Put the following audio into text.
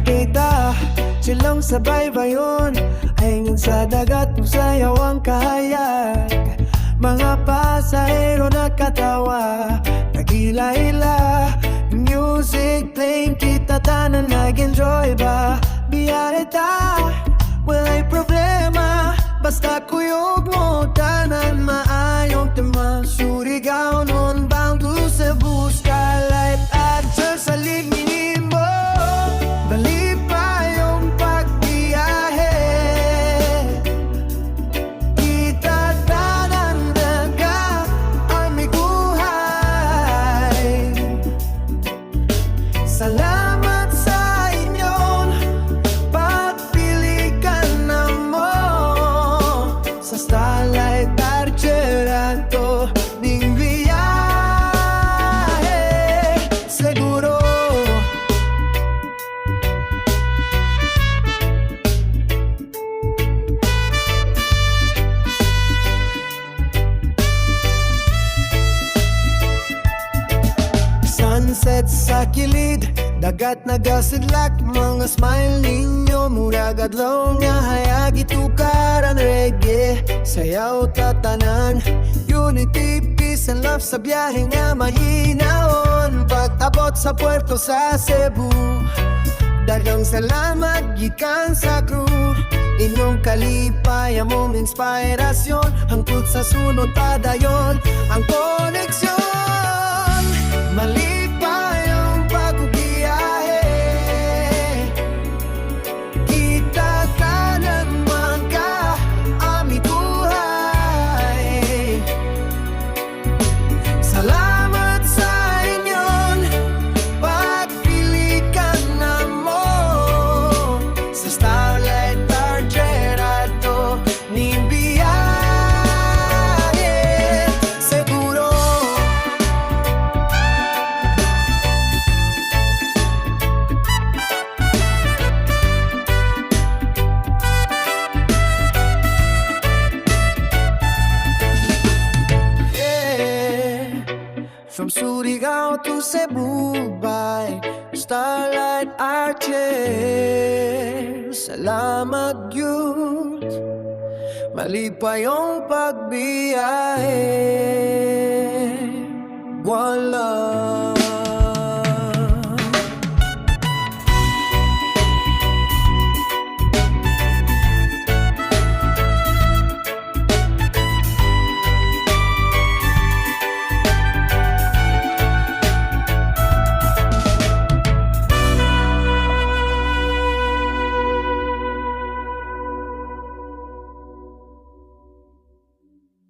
kita, silang sabay ba yun? Hangin sa dagat, sayaw ang kayak. Mga pasahero nakatawa, nagila-ila. Music playing, kita tanan nag-enjoy ba? Biyahe ta, wala'y problema. Basta kuyog mo, tanan maayong tema. Surigao nun, bound to Cebu, skylight at sa lignin mo. Bali pa yung pagbiyahe, kita tanan daga amiguhay. Salamat sa inyong pagpilikan na mo sa Starlight Archerato ning biyahe. Seguro sunset sa kilid, dagat nagasidlak, mga smile ninyo murag adlaw nga hayag itukaran reggae. Sayaw tatanan, unity, peace and love sa biyahe nga mahinaon. Pag-abot sa puerto sa Cebu, daghang salamat gikan sa crew. Inyong kalipay among inspirasyon, hangtod sa sunod padayon ang koneksyon. Mali pa yung pagbiyahe, kita tanan magka amiguhay. Salamat sa inyon pagpilikan na mo sa Starlight Archerato ni biyahe. Seguro from Surigao to Cebu by Starlight Archer. Salamat yun, mali pa yung pagbiyahe.